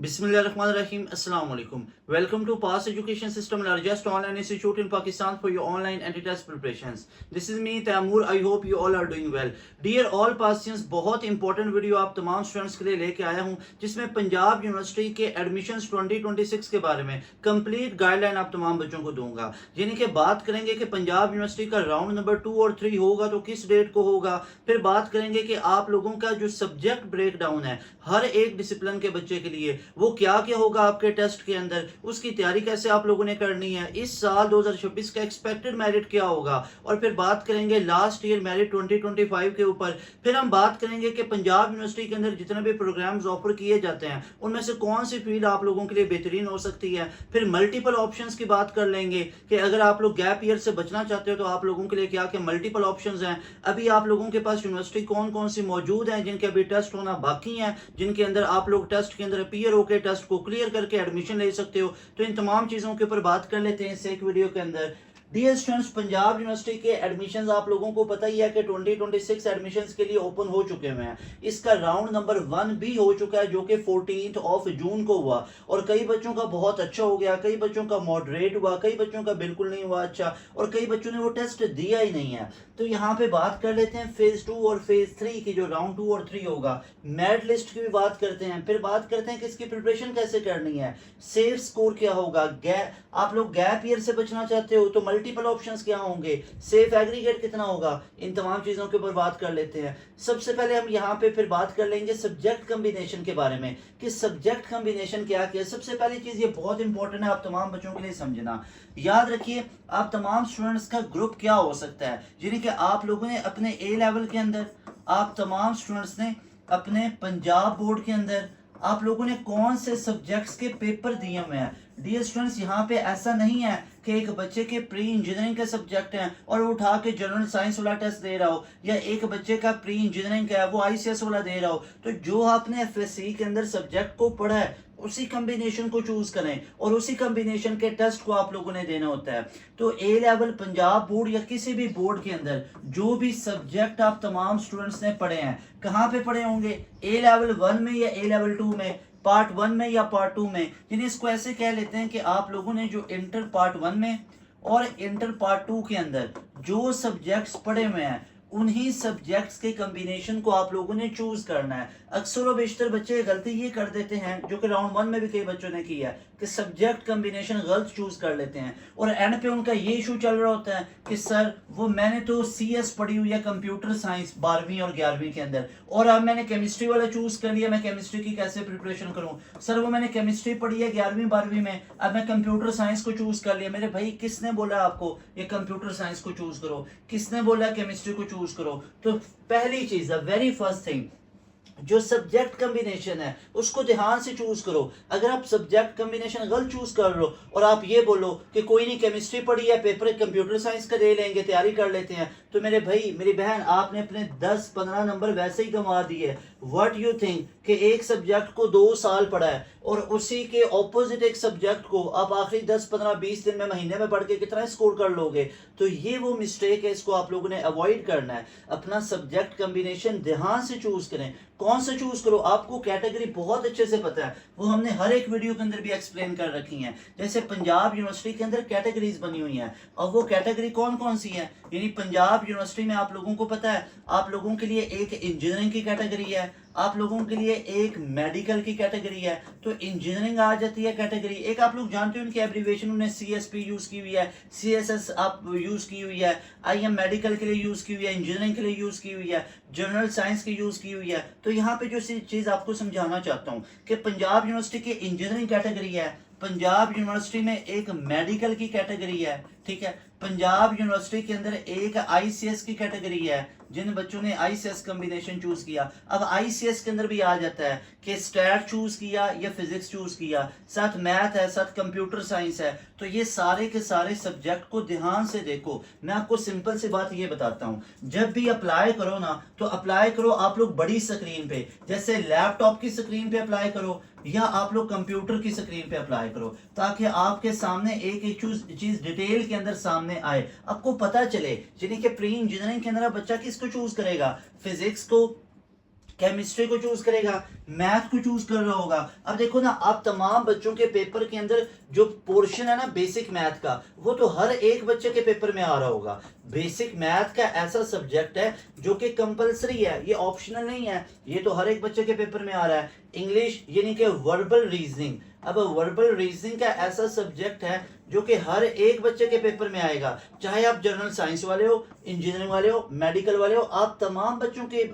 Bismillahirrahmanirrahim. Assalamu alaikum. Welcome to Pass Education System, largest online institute in Pakistan for your online anti-test preparations. This is me, Taimur. I hope you all are doing well. Dear all Passians, बहुत important video आप तमाम students के लिए लेके आया हूँ, जिसमें Punjab university के एडमिशंस 2026 के बारे में कंप्लीट गाइडलाइन आप तमाम बच्चों को दूंगा। यानी कि बात करेंगे कि पंजाब यूनिवर्सिटी का राउंड नंबर 2 और 3 होगा तो किस डेट को होगा। फिर बात करेंगे कि आप लोगों का जो सब्जेक्ट ब्रेकडाउन है हर एक डिसिप्लिन के बच्चे के लिए, वो क्या क्या होगा आपके टेस्ट के अंदर, उसकी तैयारी कैसे आप लोगों ने करनी है, इस साल 2026 का एक्सपेक्टेड मेरिट क्या होगा। और फिर बात करेंगे लास्ट ईयर मेरिट 2025 के ऊपर। फिर हम बात करेंगे कि पंजाब यूनिवर्सिटी के अंदर जितने भी प्रोग्राम्स ऑफर किए जाते हैं उनमें से कौन सी फील्ड आप लोगों के लिए बेहतरीन हो सकती है। फिर मल्टीपल ऑप्शंस की बात कर लेंगे कि अगर आप लोग गैप ईयर से बचना चाहते हो तो आप लोगों के लिए क्या क्या मल्टीपल ऑप्शंस हैं। अभी आप लोगों के पास यूनिवर्सिटी कौन कौन सी मौजूद है जिनके अभी टेस्ट होना बाकी हैं, जिनके अंदर आप लोग टेस्ट के अंदर अपीयर होकर टेस्ट को क्लियर करके एडमिशन ले सकते हो। तो इन तमाम चीजों के ऊपर बात कर लेते हैं इस एक वीडियो के अंदर। डियर स्टूडेंट्स, पंजाब यूनिवर्सिटी के एडमिशंस आप लोगों को पता ही है कि 2026 एडमिशंस के लिए ओपन हो चुके हुए हैं। इसका राउंड नंबर 1 भी हो चुका है जो कि 14 जून को हुआ, और कई बच्चों का बहुत अच्छा हो गया, कई बच्चों का मॉडरेट हुआ, कई बच्चों का बिल्कुल नहीं हुआ अच्छा, और कई बच्चों ने वो टेस्ट दिया ही नहीं है। तो यहाँ पे बात कर लेते हैं फेज 2 और फेज 3 की, जो राउंड 2 और 3 होगा। मेरिट लिस्ट की भी बात करते हैं, फिर बात करते हैं कि इसकी प्रिपरेशन कैसे करनी है, सेफ स्कोर क्या होगा, आप लोग गैप ईयर से बचना चाहते हो तो मल्टीपल ऑप्शंस क्या होंगे, सेफ एग्रीगेट कितना होगा, इन तमाम चीजों के ऊपर बात कर लेते हैं। सबसे पहले हम यहाँ पे फिर बात कर लेंगे सब्जेक्ट कॉम्बिनेशन के बारे में कि सब्जेक्ट कॉम्बिनेशन क्या क्या है। सबसे पहली चीज, ये बहुत इंपॉर्टेंट है आप तमाम बच्चों के लिए समझना। याद रखिए आप तमाम स्टूडेंट्स का ग्रुप क्या हो सकता है, यानी कि आप लोगों ने अपने ए लेवल के अंदर, आप तमाम स्टूडेंट्स ने अपने पंजाब बोर्ड के अंदर आप लोगों ने कौन से सब्जेक्ट्स के पेपर दिए हुए हैं। डियर स्टूडेंट्स, यहाँ पे ऐसा नहीं है कि एक बच्चे के प्री इंजीनियरिंग के सब्जेक्ट हैं और वो उठा के जनरल साइंस वाला टेस्ट दे रहा हो, या एक बच्चे का प्री इंजीनियरिंग का है वो आईसीएस वाला दे रहा हो। तो जो आपने एफएससी के अंदर सब्जेक्ट को पढ़ा है उसी कॉम्बिनेशन को चूज करें और उसी कॉम्बिनेशन के टेस्ट को आप लोगों ने देना होता है। तो ए लेवल पंजाब बोर्ड या किसी भी बोर्ड के अंदर जो भी सब्जेक्ट आप तमाम स्टूडेंट्स ने पढ़े हैं, कहाँ पे पढ़े होंगे, ए लेवल 1 में या ए लेवल 2 में, पार्ट 1 में या पार्ट 2 में। यानी इसको ऐसे कह लेते हैं कि आप लोगों ने जो इंटर पार्ट 1 में और इंटर पार्ट 2 के अंदर जो सब्जेक्ट्स पढ़े हुए हैं उन्हीं सब्जेक्ट्स के कॉम्बिनेशन को आप लोगों ने चूज करना है। अक्सर व बेशतर बच्चे गलती ये कर देते हैं, जो कि राउंड 1 में भी कई बच्चों ने किया है, कि सब्जेक्ट कॉम्बिनेशन गलत चूज कर लेते हैं और एंड पे उनका ये इशू चल रहा होता है कि सर वो मैंने तो सीएस पढ़ी हुई है कंप्यूटर साइंस 12वीं और 11वीं के अंदर, और अब मैंने केमिस्ट्री वाला चूज कर लिया, मैं केमिस्ट्री की कैसे प्रिपरेशन करूं। सर वो मैंने केमिस्ट्री पढ़ी है 11वीं 12वीं में, अब मैं कंप्यूटर साइंस को चूज कर लिया। मेरे भाई किसने बोला आपको ये कंप्यूटर साइंस को चूज करो, किसने बोला केमिस्ट्री को चूज करो। तो पहली चीज, द वेरी फर्स्ट थिंग, जो सब्जेक्ट कॉम्बिनेशन है उसको ध्यान से चूज करो। अगर आप सब्जेक्ट कॉम्बिनेशन गलत चूज कर लो और आप ये बोलो कि कोई नहीं केमिस्ट्री पढ़ी है पेपर कंप्यूटर साइंस का दे लेंगे, तैयारी कर लेते हैं, तो मेरे भाई मेरी बहन आपने अपने 10-15 नंबर वैसे ही गंवा दिए। व्हाट यू थिंक कि एक सब्जेक्ट को 2 साल पढ़ा है और उसी के ऑपोजिट एक सब्जेक्ट को आप आखिरी 10-15-20 दिन में, महीने में पढ़ के कितना स्कोर कर लोगे। तो ये वो मिस्टेक है, इसको आप लोगों ने अवॉइड करना है। अपना सब्जेक्ट कॉम्बिनेशन ध्यान से चूज करें। कौन सा चूज करो, आपको कैटेगरी बहुत अच्छे से पता है, वो हमने हर एक वीडियो के अंदर भी एक्सप्लेन कर रखी हैं। जैसे पंजाब यूनिवर्सिटी के अंदर कैटेगरीज बनी हुई हैं, और वो कैटेगरी कौन कौन सी है, यानी पंजाब यूनिवर्सिटी में आप लोगों को पता है आप लोगों के लिए एक इंजीनियरिंग की कैटेगरी है, आप लोगों के लिए एक मेडिकल की कैटेगरी है। तो इंजीनियरिंग आ जाती है कैटेगरी एक, आप लोग जानते हो उनकी एब्रीविएशन उन्हें सीएसपी यूज की हुई है, सीएसएस आप यूज की हुई है, आईएम मेडिकल के लिए यूज की हुई है, इंजीनियरिंग के लिए यूज की हुई है, जनरल साइंस की यूज की हुई है। तो यहाँ पे जो चीज आपको समझाना चाहता हूँ कि पंजाब यूनिवर्सिटी की इंजीनियरिंग कैटेगरी है, पंजाब यूनिवर्सिटी में एक मेडिकल की कैटेगरी है, ठीक है, पंजाब यूनिवर्सिटी के अंदर एक आईसीएस की कैटेगरी है, जिन बच्चों ने आईसीएस कॉम्बिनेशन चूज किया। अब आईसीएस के अंदर भी आ जाता है कि स्टैट चूज किया या फिजिक्स चूज किया, साथ मैथ है, साथ कंप्यूटर साइंस है। तो ये सारे के सारे सब्जेक्ट को ध्यान से देखो। मैं आपको सिंपल सी बात ये बताता हूँ, जब भी अप्लाई करो ना तो अप्लाई करो आप लोग बड़ी स्क्रीन पे, जैसे लैपटॉप की स्क्रीन पे अप्लाई करो या आप लोग कंप्यूटर की स्क्रीन पे अप्लाई करो, ताकि आपके सामने एक एक चीज डिटेल के अंदर सामने आए, आपको पता चले। यानी कि प्री इंजीनियरिंग के अंदर बच्चा किसको चूज करेगा, फिजिक्स को, केमिस्ट्री को चूज करेगा, मैथ को चूज कर रहा होगा। अब देखो ना, आप तमाम बच्चों के पेपर के अंदर जो पोर्शन है ना बेसिक मैथ का, वो तो हर एक बच्चे के पेपर में आ रहा होगा। बेसिक मैथ का ऐसा सब्जेक्ट है जो कि कंपलसरी है, ये ऑप्शनल नहीं है, ये तो हर एक बच्चे के पेपर में आ रहा है। इंग्लिश यानी कि वर्बल रीजनिंग, अब वर्बल रीजनिंग का ऐसा सब्जेक्ट है जो कि हर एक बच्चे के पेपर में आएगा, चाहे आप जनरल साइंस वाले हो, इंजीनियरिंग वाले हो, मेडिकल वाले हो, आप तमाम बच्चों के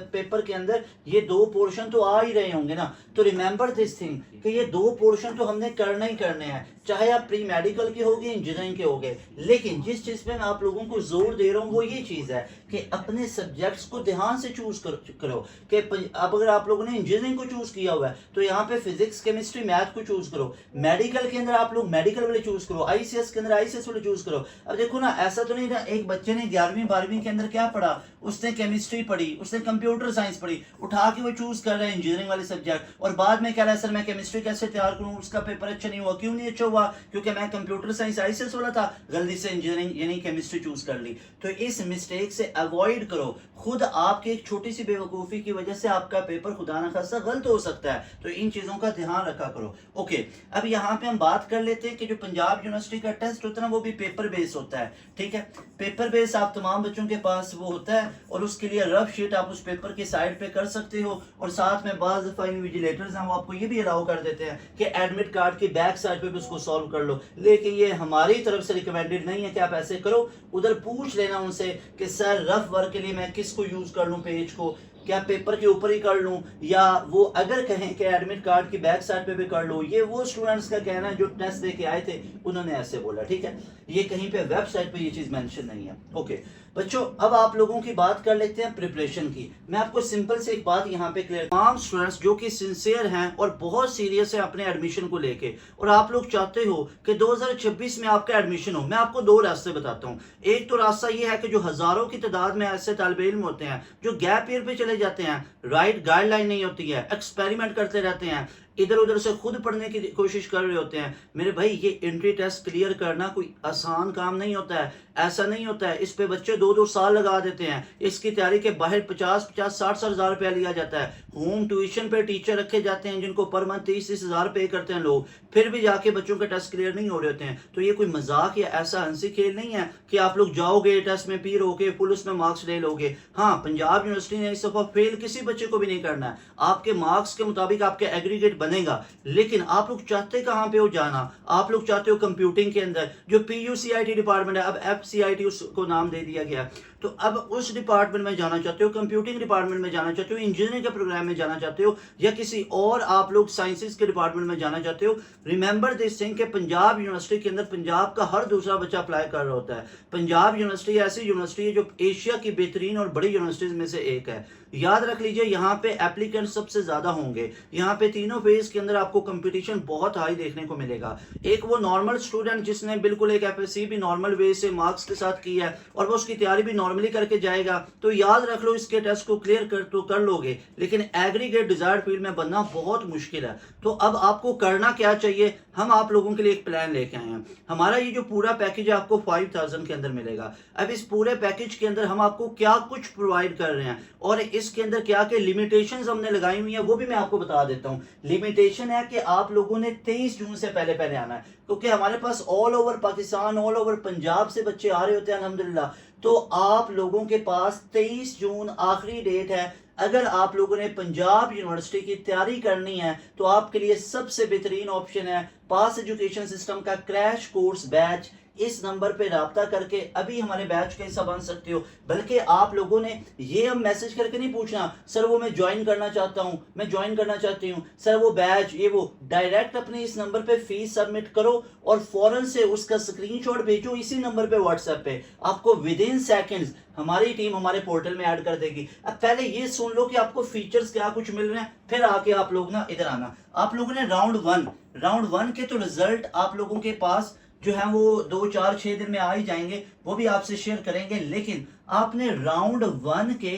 पेपर के अंदर ये दो पोर्शन तो आ ही रहे होंगे ना। तो रिमेंबर दिस थिंग कि ये दो पोर्शन तो हमने करना ही करने हैं, चाहे आप प्री मेडिकल के होगे, इंजीनियरिंग के होगे। लेकिन जिस चीज पे मैं आप लोगों को जोर दे रहा हूँ वो ये चीज है कि अपने सब्जेक्ट्स को ध्यान से चूज करो कि अब अगर आप लोगों ने इंजीनियरिंग को चूज किया हुआ है तो यहाँ पे फिजिक्स, केमिस्ट्री, मैथ को चूज करो। मेडिकल के अंदर आप लोग मेडिकल वाले चूज करो, आईसीएस के अंदर आईसीएस वाले चूज करो। अब देखो ना, ऐसा तो नहीं ना एक बच्चे ने 11वीं 12वीं के अंदर क्या पढ़ा, उसने केमिस्ट्री पढ़ी, उसने कंप्यूटर साइंस पढ़ी, उठा के वो चूज कर रहा है इंजीनियरिंग वाले सब्जेक्ट, और बाद में कह रहा है सर मैं केमिस्ट्री कैसे तैयार करूं, उसका पेपर अच्छा नहीं हुआ। क्यों नहीं अच्छा हुआ? क्योंकि मैं कंप्यूटर साइंस आईसीएस वाला था, गलती से इंजीनियरिंग यानी केमिस्ट्री चूज कर ली। तो इस मिस्टेक से अवॉइड करो। खुद आपकी एक छोटी सी बेवकूफी की वजह से आपका पेपर खुदा ना खासा गलत हो सकता है, तो इन चीजों का ध्यान रखा करो। ओके, अब यहाँ पे हम बात कर लेते हैं कि जो पंजाब यूनिवर्सिटी का टेस्ट होता है ना वो भी पेपर बेस होता है। ठीक है, पेपर बेस आप तमाम बच्चों के पास वो होता है, और उसके लिए रफ शीट आप उस पेपर के साइड पे कर सकते हो, और साथ में बाज़ दफा इन्विजिलेटर्स हैं वो आपको ये भी अलाउ कर देते हैं कि एडमिट कार्ड की बैक साइड पे भी उसको सॉल्व कर लो। लेकिन ये हमारी तरफ से रिकमेंडेड नहीं है कि आप ऐसे करो। उधर पूछ लेना उनसे कि सर रफ वर्क के लिए मैं किसको यूज कर लूं, पेज को क्या पेपर के ऊपर ही कर लूं, या वो अगर कहें कि एडमिट कार्ड की बैक साइड पे भी कर लो। ये वो स्टूडेंट्स का कहना है जो टेस्ट दे के आए थे, उन्होंने ऐसे बोला। ठीक है, ये कहीं पे वेबसाइट पे ये चीज मेंशन नहीं है। ओके बच्चों, अब आप लोगों की बात कर लेते हैं प्रिपरेशन की। मैं आपको सिंपल से एक बात यहाँ पे क्लियर, तमाम स्टूडेंट्स जो कि सिंसियर हैं और बहुत सीरियस है अपने एडमिशन को लेके, और आप लोग चाहते हो कि 2026 में आपका एडमिशन हो, मैं आपको दो रास्ते बताता हूँ। एक तो रास्ता ये है कि जो हजारों की तादाद में ऐसे तालिब इल्म होते हैं जो गैप ईयर पे चले जाते हैं, राइट गाइडलाइन नहीं होती है, एक्सपेरिमेंट करते रहते हैं, इधर उधर से खुद पढ़ने की कोशिश कर रहे होते हैं। मेरे भाई, ये एंट्री टेस्ट क्लियर करना कोई आसान काम नहीं होता है, ऐसा नहीं होता है। इस पे बच्चे 2-2 साल लगा देते हैं। इसकी तैयारी के बाहर 50-60 हजार रुपया लिया जाता है। होम ट्यूशन पे टीचर रखे जाते हैं जिनको पर मंथ 30 हजार पे करते हैं लोग, फिर भी जाके बच्चों के टेस्ट क्लियर नहीं हो रहे होते हैं। तो ये कोई मजाक या ऐसा हंसी खेल नहीं है कि आप लोग जाओगे टेस्ट में पीर होके फुल उसमें मार्क्स ले लोगे। हाँ, पंजाब यूनिवर्सिटी ने इस दफा फेल किसी बच्चे को भी नहीं करना है। आपके मार्क्स के मुताबिक आपके एग्रीगेट बनेगा, लेकिन आप लोग चाहते कहां पे हो जाना? आप लोग चाहते हो कंप्यूटिंग के अंदर जो PUCIT डिपार्टमेंट है, अब FCIT उसको नाम दे दिया गया। तो अब उस डिपार्टमेंट में जाना चाहते हो, कंप्यूटिंग डिपार्टमेंट में जाना चाहते हो, इंजीनियरिंग के प्रोग्राम में जाना चाहते हो, या किसी और आप लोग साइंसेज के डिपार्टमेंट में जाना चाहते हो, रिमेंबर दिस थिंग कि पंजाब यूनिवर्सिटी के अंदर पंजाब का हर दूसरा बच्चा अप्लाई कर रहा होता है। पंजाब यूनिवर्सिटी ऐसी यूनिवर्सिटी है जो एशिया की बेहतरीन और बड़ी यूनिवर्सिटीज में से एक है। याद रख लीजिए, यहाँ पे एप्लीकेंट सबसे ज्यादा होंगे। यहाँ पे तीनों फेज के अंदर आपको कंपटीशन बहुत हाई देखने को मिलेगा। एक वो नॉर्मल स्टूडेंट जिसने बिल्कुल एक FSC भी नॉर्मल वे से मार्क्स के साथ की है और वो उसकी तैयारी भी नॉर्मली करके जाएगा, तो याद रख लो इसके टेस्ट को क्लियर कर लोगे, लेकिन एग्रीगेट डिजायर्ड फील्ड में बनना बहुत मुश्किल है। तो अब आपको करना क्या चाहिए? हम आप लोगों के लिए एक प्लान लेके आए हैं। हमारा ये जो पूरा पैकेज है आपको 5000 के अंदर मिलेगा। अब इस पूरे पैकेज के अंदर हम आपको क्या कुछ प्रोवाइड कर रहे हैं और इसके अंदर क्या क्या लिमिटेशंस हमने लगाई हुई है वो भी मैं आपको बता देता हूं। लिमिटेशन है कि आप लोगों ने 23 जून से पहले पहले आना है, क्योंकि हमारे पास all over Pakistan, all over Punjab से बच्चे आ रहे होते हैं अल्हम्दुलिल्लाह। तो आप लोगों के पास 23 जून आखिरी डेट है। अगर आप लोगों ने पंजाब यूनिवर्सिटी की तैयारी करनी है तो आपके लिए सबसे बेहतरीन ऑप्शन है पास एजुकेशन सिस्टम का क्रैश कोर्स बैच। इस नंबर पे राब्ता करके अभी हमारे बैच का हिस्सा बन सकते हो। बल्कि आप लोगों ने ये अब मैसेज करके नहीं पूछना सर वो मैं ज्वाइन करना चाहता हूं, मैं ज्वाइन करना चाहती हूं सर, वो बैच ये वो। डायरेक्ट अपने इस नंबर पे फीस सबमिट करो और फौरन से उसका स्क्रीनशॉट भेजो इसी नंबर पे व्हाट्सएप पे। आपको विद इन सेकेंड्स हमारी टीम हमारे पोर्टल में ऐड कर देगी। अब पहले ये सुन लो कि आपको फीचर्स क्या कुछ मिल रहे हैं, फिर आके आप लोग ना इधर आना। आप लोगों ने राउंड वन के तो रिजल्ट आप लोगों के पास जो है वो 2-4-6 दिन में आ ही जाएंगे, वो भी आपसे शेयर करेंगे। लेकिन आपने राउंड 1 के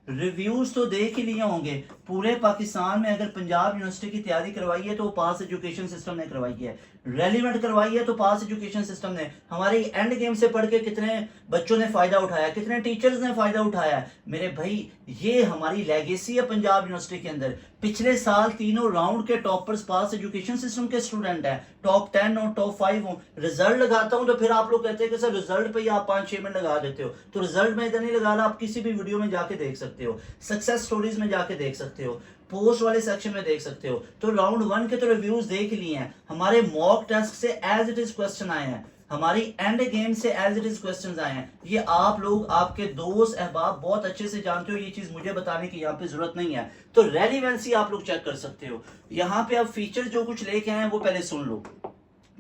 रिव्यूज तो देख ही लिए होंगे। पूरे पाकिस्तान में अगर पंजाब यूनिवर्सिटी की तैयारी करवाई है तो वो पास एजुकेशन सिस्टम ने करवाई है, रेलिवेंट करवाई है तो पास एजुकेशन सिस्टम ने। हमारे एंड गेम से पढ़ के कितने बच्चों ने फायदा उठाया, कितने टीचर्स ने फायदा उठाया मेरे भाई, ये हमारी लेगेसी है पंजाब यूनिवर्सिटी के अंदर। पिछले साल तीनों राउंड के टॉपर्स पास एजुकेशन सिस्टम के स्टूडेंट हैं, टॉप 10 हो, टॉप 5 हो। रिजल्ट लगाता हूं तो फिर आप लोग कहते हैं कि सर रिजल्ट पे ही आप 5-6 मिनट लगा देते हो, तो रिजल्ट में इधर नहीं लगा रहा, आप किसी भी वीडियो में जाके देख सकते हो, सक्सेस स्टोरीज में जाके देख सकते हो, पोस्ट वाले सेक्शन में देख सकते हो। तो राउंड 1 के तो रिव्यूज देख लिए हैं, हमारे मॉक टेस्ट से एज इट इज क्वेश्चन आए हैं, हमारी एंड गेम से एज इट इज क्वेश्चंस आए हैं। ये आप लोग, आपके दोस्त अहबाब बहुत अच्छे से जानते हो, ये चीज मुझे बताने की यहाँ पे जरूरत नहीं है। तो रेलिवेंसी आप लोग चेक कर सकते हो। यहाँ पे अब फीचर जो कुछ लेके आए हैं वो पहले सुन लो।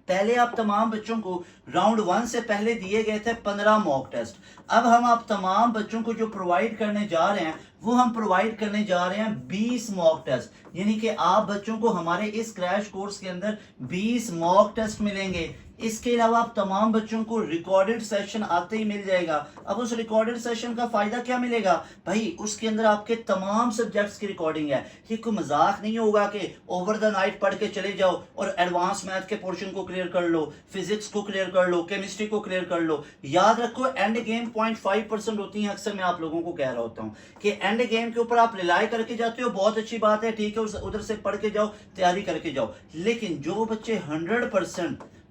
पहले आप तमाम बच्चों को राउंड 1 से पहले दिए गए थे 15 मॉक टेस्ट। अब हम आप तमाम बच्चों को जो प्रोवाइड करने जा रहे हैं वो हम प्रोवाइड करने जा रहे हैं 20 मॉक टेस्ट। यानी कि आप बच्चों को हमारे इस क्रैश कोर्स के अंदर 20 मॉक टेस्ट मिलेंगे। इसके अलावा आप तमाम बच्चों को रिकॉर्डेड सेशन आते ही मिल जाएगा। अब उस रिकॉर्डेड सेशन का फायदा क्या मिलेगा भाई, उसके अंदर आपके तमाम सब्जेक्ट्स की रिकॉर्डिंग है। ये कोई मजाक नहीं होगा कि ओवर द नाइट पढ़ के चले जाओ और एडवांस मैथ के पोर्शन को क्लियर कर लो, फिजिक्स को क्लियर कर लो, केमिस्ट्री को क्लियर कर लो। याद रखो एंड गेम 0.5% होती है। अक्सर मैं आप लोगों को कह रहा होता हूँ कि एंड गेम के ऊपर आप रिलाई करके जाते हो, बहुत अच्छी बात है, ठीक है, उधर से पढ़ के जाओ, तैयारी करके जाओ। लेकिन जो बच्चे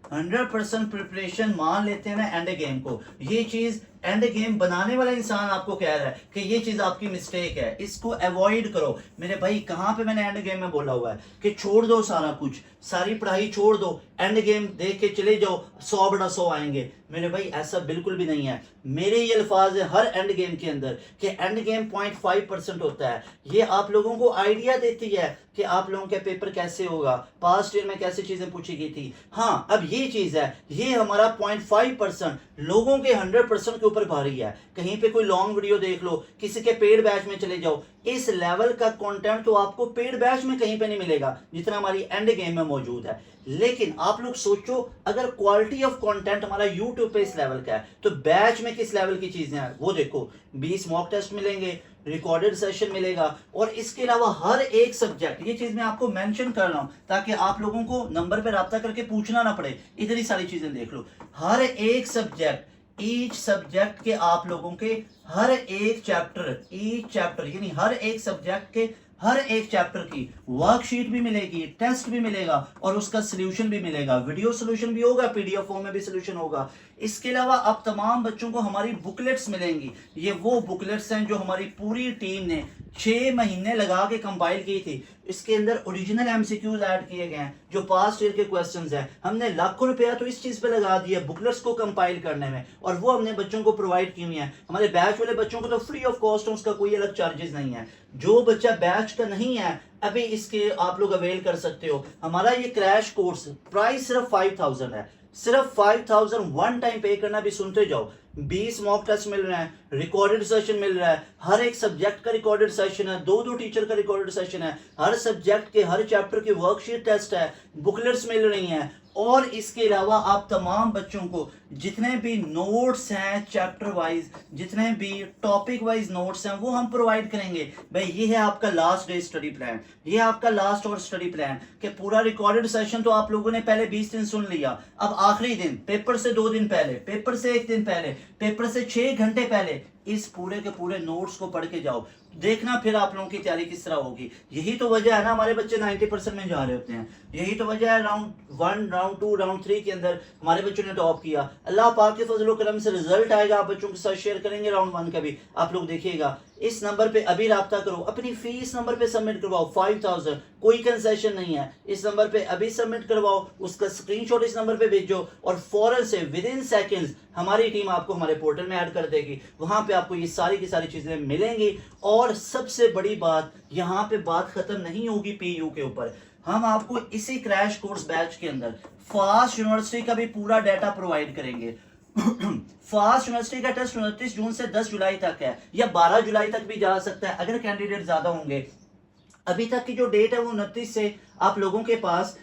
100% प्रिपरेशन मान लेते हैं ना एंड गेम को, ये चीज एंड गेम बनाने वाला इंसान आपको कह रहा है कि ये चीज आपकी मिस्टेक है, इसको अवॉइड करो। मेरे भाई कहां पे मैंने एंड गेम में बोला हुआ है कि छोड़ दो सारा कुछ, सारी पढ़ाई छोड़ दो, एंड गेम देख के चले जाओ, 100 बटा 100 आएंगे? मेरे भाई ऐसा बिल्कुल भी नहीं है। मेरे ये अल्फाज है हर एंड गेम के अंदर कि एंड गेम 0.5% होता है। ये आप लोगों को आइडिया देती है कि आप लोगों के पेपर कैसे होगा, पास्ट ईयर में कैसे चीजें पूछी गई थी। हाँ, अब ये चीज है, ये हमारा 0.5% लोगों के 100% के ऊपर भारी है। कहीं पे कोई लॉन्ग वीडियो देख लो, किसी के पेड बैच में चले जाओ, इस लेवल का कंटेंट तो आपको पेड बैच में कहीं पे नहीं मिलेगा जितना हमारी एंड गेम में मौजूद है। लेकिन आप लोग सोचो, अगर क्वालिटी ऑफ कंटेंट हमारा यूट्यूब पे इस लेवल का है तो बैच में किस लेवल की चीजें हैं वो देखो। 20 मॉक टेस्ट मिलेंगे, रिकॉर्डेड सेशन मिलेगा, और इसके अलावा हर एक सब्जेक्ट, ये चीज मैं आपको मेंशन कर रहा हूं ताकि आप लोगों को नंबर पे राब्ता करके पूछना ना पड़े, इधर ही सारी चीजें देख लो। हर एक सब्जेक्ट, ईच सब्जेक्ट के आप लोगों के हर एक चैप्टर, ईच चैप्टर यानी हर एक सब्जेक्ट के हर एक चैप्टर की वर्कशीट भी मिलेगी, टेस्ट भी मिलेगा और उसका सोल्यूशन भी मिलेगा। वीडियो सोल्यूशन भी होगा, पीडीएफ फॉर्म में भी सोल्यूशन होगा। इसके अलावा अब तमाम बच्चों को हमारी बुकलेट्स मिलेंगी। ये वो बुकलेट्स हैं जो हमारी पूरी टीम ने 6 महीने लगा के कंपाइल की थी। इसके अंदर ओरिजिनल एमसीक्यूज ऐड किए गए हैं जो पास्ट ईयर के क्वेश्चंस हैं। हमने लाखों रुपया तो इस चीज पे लगा दिया बुकलेट्स को कंपाइल करने में, और वो हमने बच्चों को प्रोवाइड की हुई है। हमारे बैच वाले बच्चों को तो फ्री ऑफ कॉस्ट है, उसका कोई अलग चार्जेस नहीं है। जो बच्चा बैच का नहीं है अभी इसके आप लोग अवेल कर सकते हो। हमारा ये क्रैश कोर्स प्राइस सिर्फ 5000 है, सिर्फ 5000 वन टाइम पे करना। भी सुनते जाओ, 20 मॉक टेस्ट मिल रहे हैं, रिकॉर्डेड सेशन मिल रहा है, हर एक सब्जेक्ट का रिकॉर्डेड सेशन है, 2-2 टीचर का रिकॉर्डेड सेशन है, हर सब्जेक्ट के हर चैप्टर की वर्कशीट टेस्ट है, बुकलेट्स मिल रही हैं, और इसके अलावा आप तमाम बच्चों को जितने भी नोट्स हैं चैप्टर वाइज, जितने भी टॉपिक वाइज नोट्स हैं वो हम प्रोवाइड करेंगे। भाई ये है आपका लास्ट डे स्टडी प्लान, ये है आपका लास्ट और स्टडी प्लान कि पूरा रिकॉर्डेड सेशन तो आप लोगों ने पहले 20 दिन सुन लिया। अब आखिरी दिन, पेपर से 2 दिन पहले, पेपर से 1 दिन पहले, पेपर से 6 घंटे पहले इस पूरे के पूरे नोट्स को पढ़ के जाओ, देखना फिर आप लोगों की तैयारी किस तरह होगी। यही तो वजह है ना हमारे बच्चे 90% में जा रहे होते हैं। यही तो वजह है राउंड 1, राउंड 2, राउंड 3 के अंदर हमारे बच्चों ने टॉप किया। अल्लाह पाक के फजल करम से रिजल्ट आएगा, आप बच्चों के साथ शेयर करेंगे राउंड 1 का भी, आप लोग देखिएगा। इस नंबर पे अभी राब्ता करो, अपनी फीस नंबर पे सबमिट करवाओ 5000, कोई कंसेशन नहीं है। इस नंबर पे अभी सबमिट करवाओ, उसका स्क्रीनशॉट इस नंबर पे भेजो और फौरन से विद इन सेकेंड्स हमारी टीम आपको हमारे पोर्टल में ऐड कर देगी। वहां पे आपको ये सारी की सारी चीजें मिलेंगी। और सबसे बड़ी बात, यहाँ पे बात खत्म नहीं होगी पीयू के ऊपर। हम आपको इसी क्रैश कोर्स बैच के अंदर फास्ट यूनिवर्सिटी का भी पूरा डाटा प्रोवाइड करेंगे। फास्ट यूनिवर्सिटी का टेस्ट 29 जून से 10 जुलाई तक है, या 12 जुलाई तक भी जा सकता है अगर कैंडिडेट ज्यादा होंगे। अभी तक की जो डेट है वो 29 से आप लोगों के पास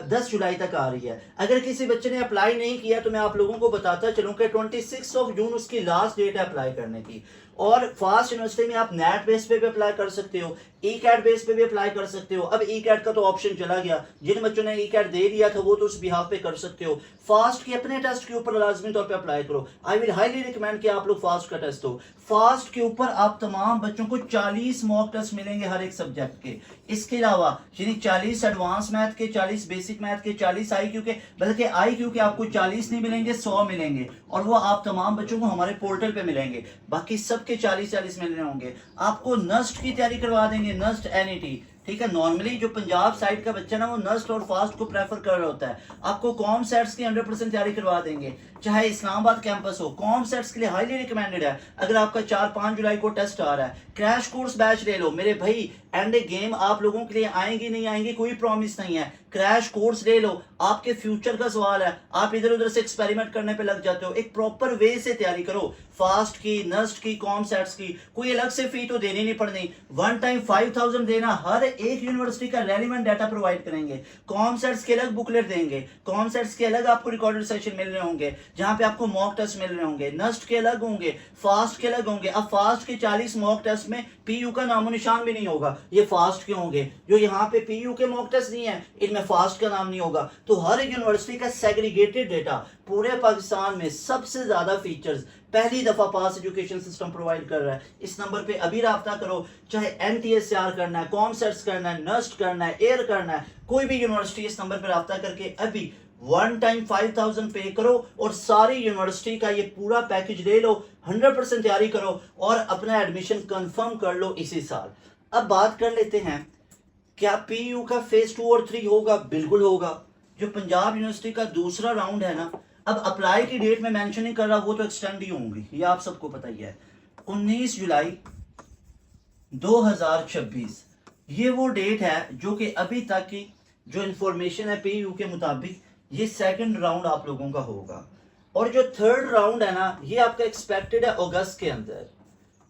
10 जुलाई तक आ रही है। अगर किसी बच्चे ने अप्लाई नहीं किया तो मैं आप लोगों को बताता चलूं कि 26 जून उसकी लास्ट डेट है अप्लाई करने की। और फास्ट यूनिवर्सिटी में आप नेट बेस पे भी अप्लाई कर सकते हो, ई कैट बेस पे भी अप्लाई कर सकते हो। अब ई कैट का तो ऑप्शन चला गया, जिन बच्चों ने ई कैट दे दिया था वो तो उस बिहाफ पे कर सकते हो। फास्ट के अपने टेस्ट के ऊपर लाजमी तौर पे अप्लाई करो। आई विल हाईली रिकमेंड कि आप लोग फास्ट का टेस्ट हो। फास्ट के ऊपर आप तमाम बच्चों को 40 मॉक टेस्ट मिलेंगे हर एक सब्जेक्ट के। इसके अलावा यानी 40 एडवांस मैथ के, 40 बेसिक मैथ के, 40 IQ के, बल्कि IQ के आपको 40 नहीं मिलेंगे, 100 मिलेंगे, और वो आप तमाम बच्चों को हमारे पोर्टल पे मिलेंगे। बाकी सबके 40-40 मिलने होंगे। आपको नस्ट की तैयारी करवा देंगे, नस्ट NET, ठीक है। नॉर्मली जो पंजाब साइड का बच्चा ना वो नस्ट और फास्ट को प्रेफर कर रहा होता है। आपको कॉम सेट्स की 100% तैयारी करवा देंगे, चाहे इस्लामाबाद कैंपस हो। कॉम सेट्स के लिए हाईली रिकमेंडेड है। अगर आपका 4-5 जुलाई को टेस्ट आ रहा है, क्रैश कोर्स बैच ले लो मेरे भाई। एंड गेम आप लोगों के लिए आएंगी नहीं आएंगी कोई प्रॉमिस नहीं है। क्रैश कोर्स ले लो, आपके फ्यूचर का सवाल है। आप इधर उधर से एक्सपेरिमेंट करने पे लग जाते हो। एक प्रॉपर वे से तैयारी करो, फास्ट की, नस्ट की, कॉम सेट्स की। कोई अलग से फी तो देनी नहीं पड़नी। वन टाइम 5000 देना। हर एक यूनिवर्सिटी का रेलिवेंट डाटा प्रोवाइड करेंगे। कॉम सेट्स के अलग बुकलेट देंगे, कॉम सेट्स के अलग आपको रिकॉर्डेड सेशन मिल रहे होंगे जहां पे आपको मॉक टेस्ट मिल रहे होंगे। नस्ट के अलग होंगे, फास्ट के अलग होंगे। अब फास्ट के 40 मॉक टेस्ट में PU का नामो निशान भी नहीं होगा। ये फास्ट के होंगे। जो यहाँ पे PU के मॉक टेस्ट नहीं है, इनमें फास्ट का नाम नहीं होगा। तो हर एक यूनिवर्सिटी का सेग्रीगेटेड डेटा पूरे पाकिस्तान में सबसे ज्यादा फीचर्स पहली दफा पास एजुकेशन सिस्टम प्रोवाइड कर रहा है। इस नंबर पे अभी राब्ता करो, चाहे NTSR करना है, कॉम सेट्स करना है, नस्ट करना है, एयर करना है, कोई भी यूनिवर्सिटी इस नंबर पे राब्ता करके अभी वन टाइम 5000 पे करो और सारी यूनिवर्सिटी का ये पूरा पैकेज ले लो। 100% तैयारी करो और अपना एडमिशन कंफर्म कर लो इसी साल। अब बात कर लेते हैं, क्या PU का फेज 2 और 3 होगा? बिल्कुल होगा। जो पंजाब यूनिवर्सिटी का दूसरा राउंड है ना, अब अप्लाई की डेट में मेंशन नहीं कर रहा, वो तो एक्सटेंड ही होंगी, ये आप सबको पता ही है। 19 जुलाई 2026 ये वो डेट है जो कि अभी तक की जो इंफॉर्मेशन है PU के मुताबिक ये सेकंड राउंड आप लोगों का होगा। और जो थर्ड राउंड है ना, ये आपका एक्सपेक्टेड है अगस्त के अंदर।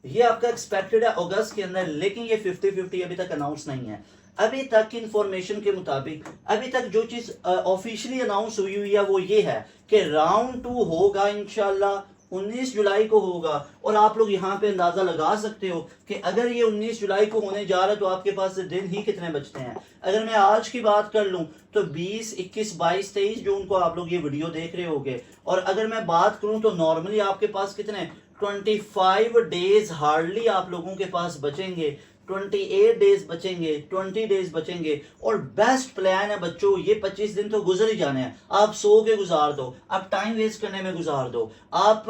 ये आपका एक्सपेक्टेड है अगस्त के अंदर, लेकिन ये 50-50 अभी तक अनाउंस नहीं है। अभी तक की इंफॉर्मेशन के मुताबिक अभी तक जो चीज ऑफिशियली अनाउंस हुई हुई है वो ये है कि राउंड 2 होगा इंशाल्लाह 19 जुलाई को होगा। और आप लोग यहाँ पे अंदाजा लगा सकते हो कि अगर ये 19 जुलाई को होने जा रहा है तो आपके पास दिन ही कितने बचते हैं। अगर मैं आज की बात कर लूं तो 20, 21, 22, 23 जून को आप लोग ये वीडियो देख रहे होगे। और अगर मैं बात करूं तो नॉर्मली आपके पास कितने 25 डेज हार्डली आप लोगों के पास बचेंगे। 28 डेज बचेंगे, 20 डेज बचेंगे। और बेस्ट प्लान है बच्चों, ये 25 दिन तो गुजर ही जाने हैं। आप सो के गुजार दो, आप टाइम वेस्ट करने में गुजार दो, आप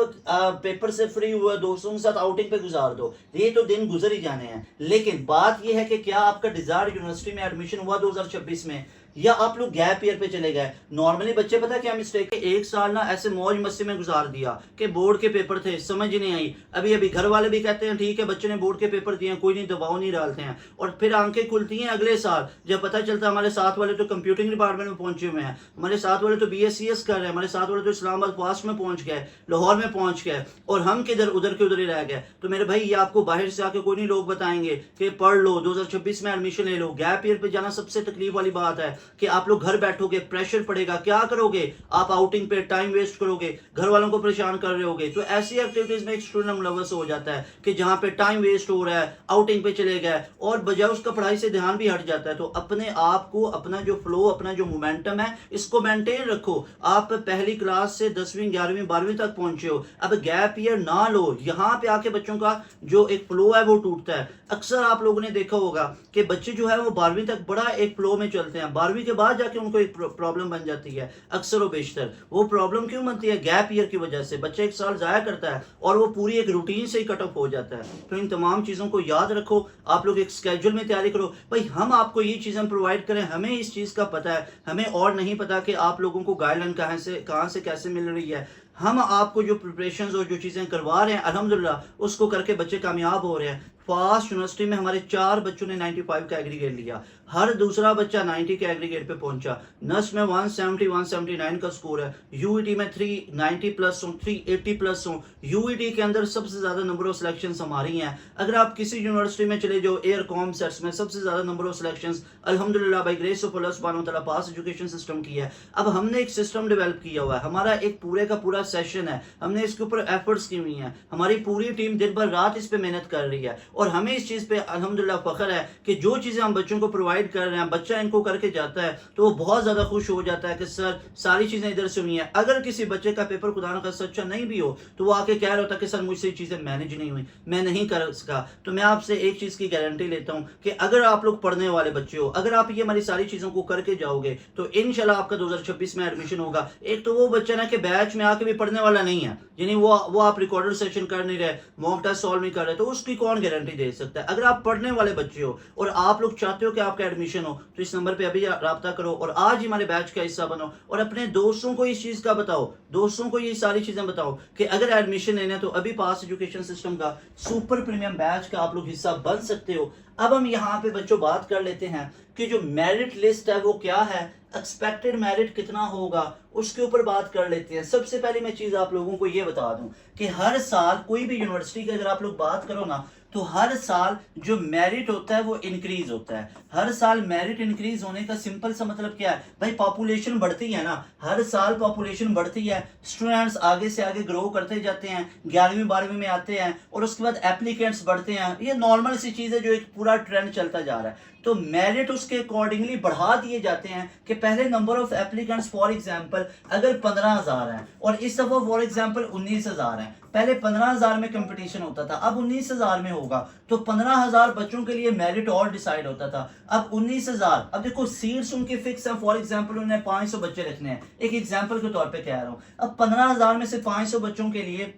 पेपर से फ्री हुए दोस्तों के साथ आउटिंग पे गुजार दो। ये तो दिन गुजर ही जाने हैं। लेकिन बात यह है कि क्या आपका डिजायर्ड यूनिवर्सिटी में एडमिशन हुआ 2026 में, या आप लोग गैप ईयर पे चले गए। नॉर्मली बच्चे पता क्या मिस्टेक है, एक साल ना ऐसे मौज मस्ती में गुजार दिया कि बोर्ड के पेपर थे, समझ ही नहीं आई। अभी अभी घर वाले भी कहते हैं ठीक है बच्चे ने बोर्ड के पेपर दिए, कोई नहीं, दबाव नहीं डालते हैं। और फिर आंखें खुलती हैं अगले साल जब पता चलता है हमारे साथ वाले तो कंप्यूटिंग डिपार्टमेंट में पहुंचे हुए हैं, हमारे साथ वाले तो BScs कर रहे हैं, हमारे साथ वाले तो इस्लामाबाद पास में पहुंच गए, लाहौर में पहुंच गए, और हम किधर उधर के उधर ही रह गए। तो मेरे भाई ये आपको बाहर से आके कोई नहीं लोग बताएंगे कि पढ़ लो 2026 में एडमिशन ले लो। गैप ईयर पे जाना सबसे तकलीफ वाली बात है कि आप लोग घर बैठोगे, प्रेशर पड़ेगा, क्या करोगे आप, आउटिंग पे टाइम वेस्ट करोगे, घर वालों को परेशान कर रहे होगे। तो ऐसी एक्टिविटीज में एक स्टूडेंट मुलव्वस हो जाता है कि जहां पे टाइम वेस्ट हो रहा है, आउटिंग पे चले गए और बजाय उसका पढ़ाई से ध्यान भी हट जाता है। तो अपने आप को, अपना जो फ्लो, अपना जो मोमेंटम है, इसको मेंटेन रखो। आप पहली क्लास से 10वीं 11वीं 12वीं तक पहुंचे हो, अब गैप ईयर ना लो। यहाँ पे आके बच्चों का जो एक फ्लो है वो टूटता है। अक्सर आप लोगों ने देखा होगा कि बच्चे जो है वो 12वीं तक बड़ा एक फ्लो में चलते हैं, 12वीं के बाद जाके उनको एक प्रॉब्लम बन जाती है। अक्सर और बेशतर वो प्रॉब्लम क्यों बनती है? गैप ईयर की वजह से। बच्चा एक साल जाया करता है और वो पूरी एक रूटीन से ही कट ऑफ हो जाता है। तो इन तमाम चीजों को याद रखो, आप लोग एक स्केड्यूल में तैयारी करो। भाई हम आपको ये चीजें प्रोवाइड करें, हमें इस चीज का पता है, हमें और नहीं पता कि आप लोगों को गाइडलाइन कहां से कैसे मिल रही है। हम आपको जो प्रिपरेशन और जो चीजें करवा रहे हैं अल्हम्दुलिल्लाह उसको करके बच्चे कामयाब हो रहे हैं। फास्ट यूनिवर्सिटी में हमारे 4 बच्चों ने 95 का एग्रीगेट लिया, हर दूसरा बच्चा 90 के एग्रीगेट पे पहुंचा। नस्ट में 170 179 का स्कोर है, यूईटी में 390 प्लस हूँ, 380 प्लस हूँ। यूईटी के अंदर सबसे ज्यादा नंबर ऑफ सिलेक्शंस हमारी हैं। अगर आप किसी यूनिवर्सिटी में चले जाओ, एयर कॉम सेट्स में सबसे ज्यादा नंबर ऑफ सिलेक्शंस अल्हम्दुलिल्लाह बाय ग्रेस ऑफ अल्लाह सुब्हानहू व तआला पास एजुकेशन सिस्टम की है। अब हमने एक सिस्टम डेवलप किया हुआ है, हमारा एक पूरे का पूरा सेशन है, हमने इसके ऊपर एफर्ट्स की हुई हैं, हमारी पूरी टीम दिन भर रात इस पे मेहनत कर रही है और हमें इस चीज पे अल्हम्दुलिल्लाह फख्र है कि जो चीजें हम बच्चों को प्रोवाइड कर रहे हैं, बच्चा इनको करके जाता है तो वो बहुत ज्यादा खुश हो जाता है कि सर सारी चीजें इधर से हुई हैं। अगर किसी बच्चे का पेपर खुदा ना खास्ता अच्छा नहीं भी हो तो वो आके कह रहा होता है कि सर मुझसे ये चीजें मैनेज नहीं हुई, मैं नहीं कर सका। तो मैं आपसे एक चीज की गारंटी लेता हूं कि अगर आप लोग पढ़ने वाले बच्चे हो, अगर आप ये हमारी सारी चीजों को करके जाओगे तो इंशाल्लाह आपका 2026 में एडमिशन होगा। एक तो वो बच्चा ना कि बैच में आके भी पढ़ने वाला नहीं है, यानी वो आप रिकॉर्डेड सेशन कर नहीं रहे, मॉक टेस्ट सॉल्व नहीं कर रहे, तो उसकी कौन गारंटी दे सकता है। अगर आप पढ़ने वाले बच्चे हो और आप लोग चाहते हो कि आपका एडमिशन हो तो इस नंबर पे अभी राब्ता करो और आज ही हमारे बैच का हिस्सा बनो और अपने दोस्तों को इस चीज का बताओ, दोस्तों को ये सारी चीजें बताओ कि अगर एडमिशन लेना है तो अभी पास एजुकेशन सिस्टम का सुपर प्रीमियम बैच का आप लोग हिस्सा बन सकते हो। अब हम यहाँ पे बच्चों बात कर लेते हैं कि जो मेरिट लिस्ट है वो क्या है, एक्सपेक्टेड मेरिट कितना होगा, उसके ऊपर बात कर लेते हैं। सबसे पहले मैं चीज आप लोगों को ये बता दूं कि हर साल कोई भी यूनिवर्सिटी की अगर आप लोग बात करो ना तो हर साल जो मेरिट होता है वो इंक्रीज होता है। हर साल मेरिट इंक्रीज होने का सिंपल सा मतलब क्या है भाई, पॉपुलेशन बढ़ती है ना, हर साल पॉपुलेशन बढ़ती है, स्टूडेंट्स आगे से आगे ग्रो करते जाते हैं, 11वीं 12वीं में आते हैं और उसके बाद एप्लीकेंट्स बढ़ते हैं। ये नॉर्मल सी चीज है जो एक पूरा ट्रेंड चलता जा रहा है। तो मेरिट उसके अकॉर्डिंगली बढ़ा दिए जाते हैं कि पहले number of applicants for example अगर 15,000 हैं और इस दफा फॉर एग्जांपल 19,000 हैं, पहले 15,000 में कंपटीशन होता था, अब 19,000 में होगा, तो 15,000 बच्चों के लिए मेरिट और डिसाइड होता था, अब 19,000। अब देखो सीट्स उनकी फिक्स है, फॉर एग्जांपल उन्हें 500 बच्चे रखने हैं, एक एग्जांपल के तौर पे कह रहा हूं। अब 15,000 में से 500 बच्चों के लिए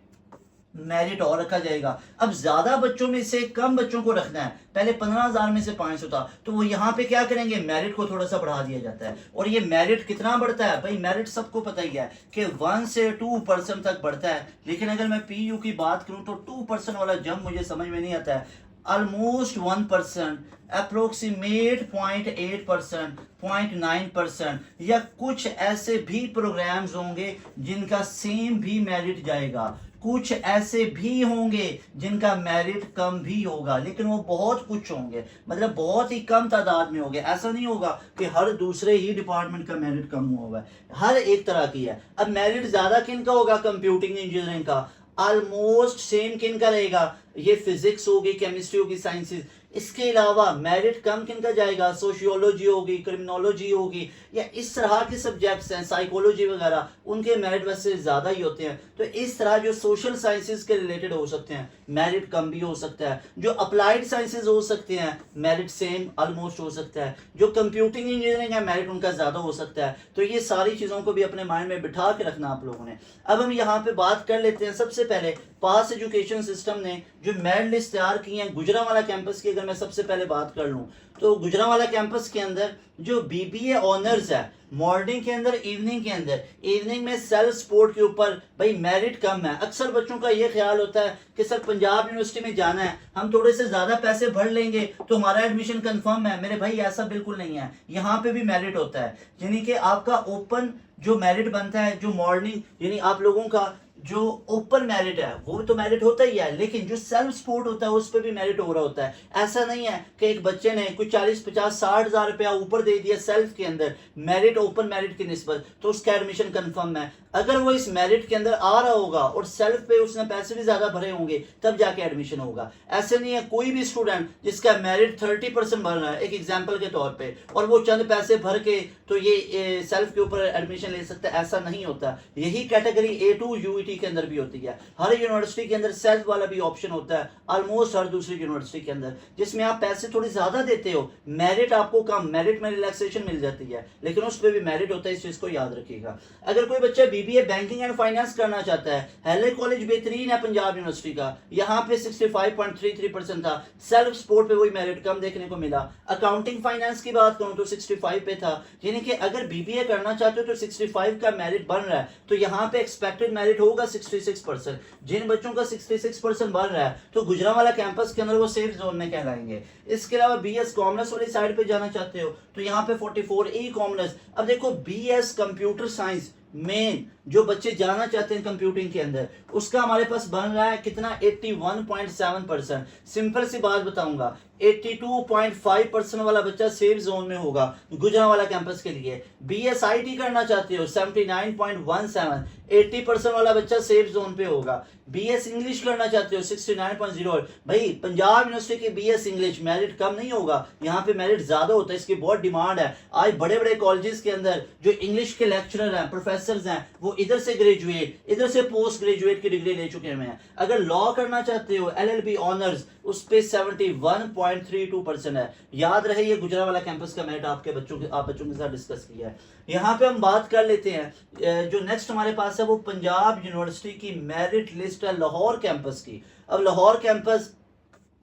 मेरिट और रखा जाएगा। अब ज्यादा बच्चों में से कम बच्चों को रखना है, पहले 15,000 में से 500 था, तो वो यहाँ पे क्या करेंगे, मेरिट को थोड़ा सा बढ़ा दिया जाता है। और ये मेरिट कितना बढ़ता है भाई, मेरिट सबको पता ही है कि 1 से 2% तक बढ़ता है। लेकिन अगर मैं पीयू की बात करूं तो 2% वाला जंप मुझे समझ में नहीं आता है। ऑलमोस्ट 1%, अप्रोक्सीमेट 0.8%, 0.9% या कुछ ऐसे भी प्रोग्राम्स होंगे जिनका सेम भी मेरिट जाएगा, कुछ ऐसे भी होंगे जिनका मेरिट कम भी होगा, लेकिन वो बहुत कुछ होंगे, मतलब बहुत ही कम तादाद में होंगे। ऐसा नहीं होगा कि हर दूसरे ही डिपार्टमेंट का मेरिट कम हुआ है, हर एक तरह की है। अब मेरिट ज्यादा किन का होगा, कंप्यूटिंग इंजीनियरिंग का, ऑलमोस्ट सेम किन का रहेगा, ये फिजिक्स होगी, केमिस्ट्री होगी, साइंसेस। इसके अलावा मेरिट कम किन का जाएगा, सोशियोलॉजी होगी, क्रिमिनोलॉजी होगी, या इस तरह के सब्जेक्ट्स हैं, साइकोलॉजी वगैरह, उनके मेरिट वैसे ज्यादा ही होते हैं। तो इस तरह जो सोशल साइंसेस के रिलेटेड हो सकते हैं मेरिट कम भी हो सकता है, जो अप्लाइड साइंसेस हो सकते हैं मेरिट सेम ऑलमोस्ट हो सकता है, जो कंप्यूटिंग इंजीनियरिंग है मेरिट उनका ज्यादा हो सकता है। तो ये सारी चीजों को भी अपने माइंड में बिठा के रखना आप लोगों ने। अब हम यहाँ पे बात कर लेते हैं, सबसे पहले पास एजुकेशन सिस्टम ने जो मेरिट लिस्ट तैयार की है गुजरांवाला कैंपस की अगर मैं सबसे पहले बात कर लूं तो गुजरांवाला कैंपस के अंदर जो बीबीए ऑनर्स है, मॉर्निंग के अंदर, इवनिंग के अंदर, इवनिंग में सेल्फ सपोर्ट के ऊपर भाई मेरिट कम है। अक्सर बच्चों का ये ख्याल होता है कि सर पंजाब यूनिवर्सिटी में जाना है, हम थोड़े से ज्यादा पैसे भर लेंगे तो हमारा एडमिशन कंफर्म है। मेरे भाई ऐसा बिल्कुल नहीं है, यहाँ पे भी मेरिट होता है, यानी कि आपका ओपन जो मेरिट बनता है, जो मॉर्निंग यानी आप लोगों का जो ओपन मेरिट है वो तो मेरिट होता ही है, लेकिन जो सेल्फ सपोर्ट होता है उस पर भी मेरिट हो रहा होता है। ऐसा नहीं है कि एक बच्चे ने कुछ 40, 50, 60,000 रुपया ऊपर दे दिया सेल्फ के अंदर मेरिट ओपन मेरिट की निस्बत तो उसका एडमिशन कंफर्म है। अगर वो इस मेरिट के अंदर आ रहा होगा और सेल्फ पे उसने पैसे भी ज्यादा भरे होंगे तब जाके एडमिशन होगा। ऐसे नहीं है कोई भी स्टूडेंट जिसका मेरिट 30% भर रहा है एक एग्जाम्पल के तौर पे और वो चंद पैसे भर के तो ये सेल्फ के ऊपर एडमिशन ले सकता है, ऐसा नहीं होता। यही कैटेगरी A2 यूईटी के अंदर भी होती है। हर यूनिवर्सिटी के अंदर सेल्फ वाला भी ऑप्शन होता है, ऑलमोस्ट हर दूसरी यूनिवर्सिटी के अंदर, जिसमें आप पैसे थोड़े ज्यादा देते हो, मेरिट आपको कम, मेरिट में रिलैक्सेशन मिल जाती है, लेकिन उस पर भी मेरिट होता है। इस चीज को याद रखिएगा। अगर कोई बच्चा बीबीए बैंकिंग एंड फाइनेंस करना चाहता है, हेले कॉलेज बेहतरीन है पंजाब यूनिवर्सिटी का, यहाँ पे 65.33% था, सेल्फ सपोर्ट पे वही मेरिट कम देखने को मिला। अकाउंटिंग फाइनेंस की बात करूं तो 65 पे था, यानी कि अगर बीबीए करना चाहते हो तो 65 का मेरिट बन रहा है, तो यहाँ पे एक्सपेक्टेड मेरिट होगा होगा 66%। जिन बच्चों का 66% बन रहा है तो गुजरांवाला कैंपस के अंदर वो सेफ जोन में कहलाएंगे। इसके अलावा बीएस कॉमर्स वाली साइड पे जाना चाहते हो तो यहाँ पे 44 ई कॉमर्स। अब देखो बीएस कंप्यूटर साइंस मेन जो बच्चे जाना चाहते हैं कंप्यूटिंग के अंदर, उसका हमारे पास बन रहा है कितना 81.7%। सिंपल सी बात बताऊंगा, 82.5% वाला बच्चा सेफ जोन में होगा गुजरांवाला कैंपस के लिए। बीएसआईटी करना चाहते हो 79.17, 80% वाला बच्चा सेफ जोन पे होगा। बीएस इंग्लिश करना चाहते हो 69.08। भाई पंजाब यूनिवर्सिटी की बीएस इंग्लिश मेरिट कम नहीं होगा, यहाँ पे मेरिट ज्यादा होता है, इसकी बहुत डिमांड है। आज बड़े बड़े कॉलेजेस के अंदर जो इंग्लिश के लेक्चरर हैं, प्रोफेसर हैं, वो इधर से ग्रेजुएट, इधर से पोस्ट ग्रेजुएट की डिग्री ले चुके हैं। अगर लॉ करना चाहते हो एलएलबी ऑनर्स, उस पे 71.32% है। याद रहे ये गुजरांवाला कैंपस का मेरिट आप बच्चों के साथ डिस्कस किया है। यहाँ पे हम बात कर लेते हैं जो नेक्स्ट हमारे पास है वो पंजाब यूनिवर्सिटी की मेरिट लिस्ट है लाहौर कैंपस की। अब लाहौर कैंपस,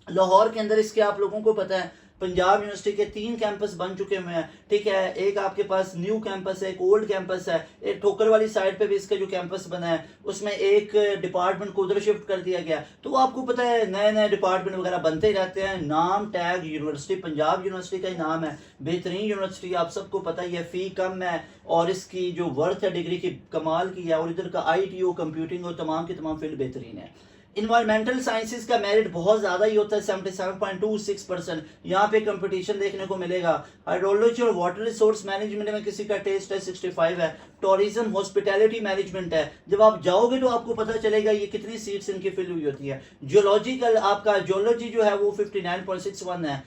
लाहौर के अंदर इसके आप लोगों को पता है पंजाब यूनिवर्सिटी के 3 कैंपस बन चुके हुए हैं, ठीक है। एक आपके पास न्यू कैंपस है, एक ओल्ड कैंपस है, एक ठोकर वाली साइड पे भी इसका जो कैंपस बना है उसमें एक डिपार्टमेंट को उधर शिफ्ट कर दिया गया। तो आपको पता है नए नए डिपार्टमेंट वगैरह बनते ही रहते हैं। नाम टैग यूनिवर्सिटी पंजाब यूनिवर्सिटी का ही नाम है, बेहतरीन यूनिवर्सिटी, आप सबको पता ही है। फी कम है और इसकी जो वर्थ है डिग्री की कमाल की है, और इधर का आईटीओ कंप्यूटिंग और तमाम की तमाम फील्ड बेहतरीन है। इन्वायरमेंटल साइंसेज का मेरिट बहुत ज्यादा ही होता है 77.26%। यहाँ पे कंपटीशन देखने को मिलेगा। हाइड्रोलॉजी और वाटर रिसोर्स मैनेजमेंट में किसी का टेस्ट है 65 है। टूरिज्म हॉस्पिटैलिटी मैनेजमेंट है, जब आप जाओगे तो आपको पता चलेगा ये कितनी सीट्स इनकी फिल हुई होती है। जियोलॉजिकल आपका जियोलॉजी जो है वो 59.61 है,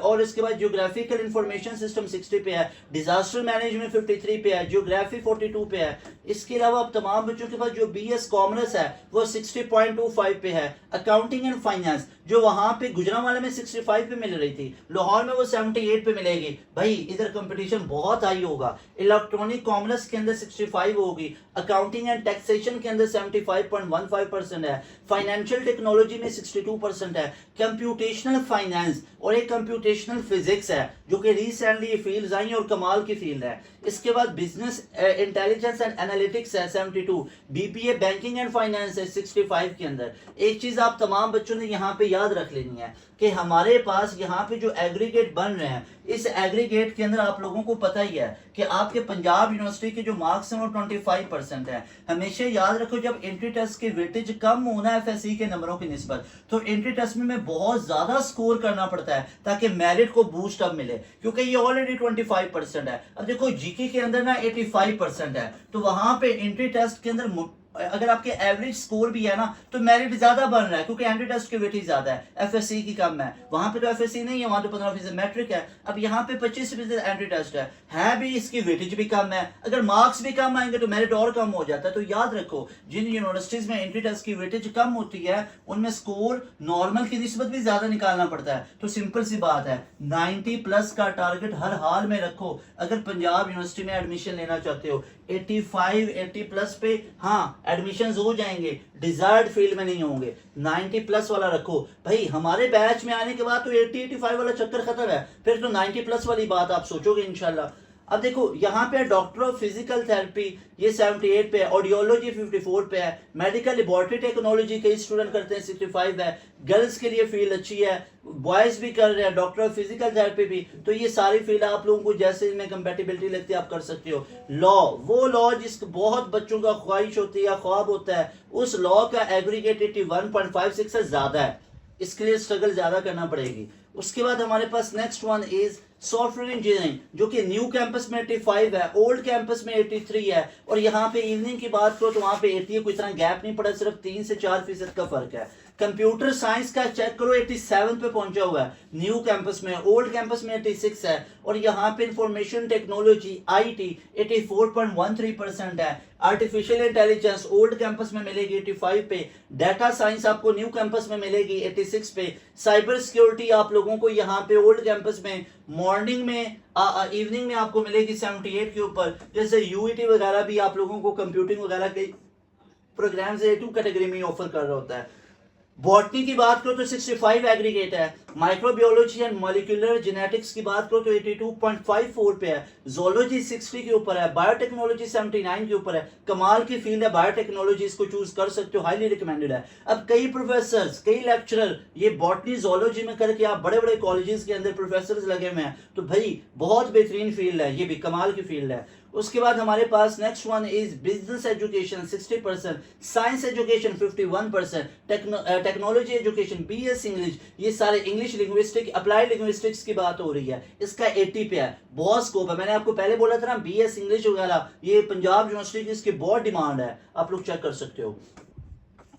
और इसके बाद जियोग्राफिकल इंफॉर्मेशन सिस्टम 60 पे है। डिजास्टर मैनेजमेंट 53 पे है, जियोग्राफी 42 पे है। इसके अलावा अब तमाम बच्चों के पास जो बीएस कॉमर्स है वो 60.25 पे है। अकाउंटिंग एंड फाइनेंस जो वहां पे गुजरांवाला में 65 पे मिल रही थी, लाहौर में वो 78 पे मिलेगी। भाई इधर कंपटीशन बहुत हाई होगा। इलेक्ट्रॉनिक कॉमर्स के अंदर 65 होगी, अकाउंटिंग एंड टैक्सेशन के अंदर 75.15% है, फाइनेंशियल टेक्नोलॉजी में 62% है, कंप्यूटेशनल फाइनेंस और एक कंप्यूटेशनल फिजिक्स है जो कि रिसेंटली ये फील्ड्स आई और कमाल की फील्ड है। इसके बाद बिजनेस इंटेलिजेंस एंड एनालिटिक्स है 72, बीपीए बैंकिंग एंड फाइनेंस है 65 के अंदर। एक चीज आप तमाम बच्चों ने यहाँ पे याद रख लेनी है कि हमारे पास यहाँ पे जो एग्रीगेट बन रहे हैं, इस एग्रीगेट के अंदर आप लोगों को पता ही है कि आपके पंजाब यूनिवर्सिटी के जो मार्क्स हैं वो 25% है। हमेशा याद रखो जब एंट्री टेस्ट की वेटेज कम होना है एफएससी के नंबरों की निस्बत, तो एंट्री टेस्ट में बहुत ज्यादा स्कोर करना पड़ता है ताकि मेरिट को बूस्ट अप मिले, क्योंकि ये ऑलरेडी 25% है। अब देखो जीके के अंदर ना 85% है, तो वहां पे एंट्री टेस्ट के अंदर अगर आपके एवरेज स्कोर भी है ना तो मेरिट ज्यादा बन रहा है, क्योंकि एंट्री टेस्ट की वेटेज ज्यादा है, एफएससी की कम है। वहां पे तो एफएससी नहीं है, वहां तो 15% मैट्रिक है। अब यहाँ पे 25% एंट्री टेस्ट है भी, इसकी वेटेज भी कम है। अगर मार्क्स भी कम आएंगे तो मेरिट और कम हो जाता है। तो याद रखो जिन यूनिवर्सिटीज में एंट्री टेस्ट की वेटेज कम होती है उनमें स्कोर नॉर्मल की निस्बत भी ज्यादा निकालना पड़ता है। तो सिंपल सी बात है 90+ का टारगेट हर हाल में रखो। अगर पंजाब यूनिवर्सिटी में एडमिशन लेना चाहते हो 85 80+ पे हाँ एडमिशन हो जाएंगे, डिजायर्ड फील्ड में नहीं होंगे। 90+ वाला रखो। भाई हमारे बैच में आने के बाद तो 80-85 वाला चक्कर खत्म है, फिर तो 90+ वाली बात आप सोचोगे इंशाल्लाह। अब देखो यहाँ पे डॉक्टर ऑफ फिजिकल थेरेपी ये 78 पे है, ऑडियोलॉजी 54 पे है, मेडिकल लेबोरेटरी टेक्नोलॉजी कई स्टूडेंट करते हैं 65 है। गर्ल्स के लिए फील्ड अच्छी है, बॉयज भी कर रहे हैं, डॉक्टर ऑफ फिजिकल थेरेपी भी। तो ये सारी फील्ड आप लोगों को जैसे इनमें कंपेटिबिलिटी लगती है आप कर सकते हो। लॉ, वो लॉ जिस बहुत बच्चों का ख्वाहिश होती है या ख्वाब होता है, उस लॉ का एग्रीगेट 81.56 से ज्यादा है, इसके लिए स्ट्रगल ज्यादा करना पड़ेगी। उसके बाद हमारे पास next one is software engineering, जो कि न्यू कैंपस में 85 है, ओल्ड कैंपस में 83 है, और यहाँ पे इवनिंग की बात करो तो वहां पे 80 है, कोई इतना गैप नहीं पड़ा, सिर्फ 3 से 4% का फर्क है। कंप्यूटर साइंस का चेक करो 87 पे पहुंचा हुआ है न्यू कैंपस में, ओल्ड कैंपस में 86 है, और यहाँ पे इंफॉर्मेशन टेक्नोलॉजी आईटी 84.13% है। आर्टिफिशियल इंटेलिजेंस ओल्ड कैंपस में मिलेगी 85 पे, डाटा साइंस आपको न्यू कैंपस में मिलेगी 86 पे, साइबर सिक्योरिटी आप लोगों को यहाँ पे ओल्ड कैंपस में मॉर्निंग में इवनिंग में आपको मिलेगी 78 के ऊपर। जैसे यूईटी वगैरह भी आप लोगों को कंप्यूटिंग वगैरह के प्रोग्राम A2 कैटेगरी में ऑफर कर रहा होता है। बॉटनी की बात करो तो 65 एग्रीगेट है, माइक्रोबायोलॉजी एंड मॉलिक्यूलर जेनेटिक्स की बात करो तो 82.54 पे है, जोलॉजी 60 के ऊपर है, बायोटेक्नोलॉजी 79 के ऊपर है। कमाल की फील्ड है बायोटेक्नोलॉजी, इसको चूज कर सकते हो, हाईली रिकमेंडेड है। अब कई प्रोफेसर, कई लेक्चरर ये बॉटनी जोलॉजी में करके आप बड़े बड़े कॉलेजेस के अंदर प्रोफेसर लगे हुए हैं, तो भाई बहुत बेहतरीन फील्ड है, ये भी कमाल की फील्ड है। उसके बाद हमारे पास next one is business education 60%, science education 51%, technology education, BS English, ये सारे इंग्लिश लिंग्विस्टिक अप्लाइड लिंग्विस्टिक्स की बात हो रही है, इसका 80 पे है, बहुत स्कोप है। मैंने आपको पहले बोला था ना बीएस इंग्लिश वगैरह, ये पंजाब यूनिवर्सिटी की इसकी बहुत डिमांड है, आप लोग चेक कर सकते हो।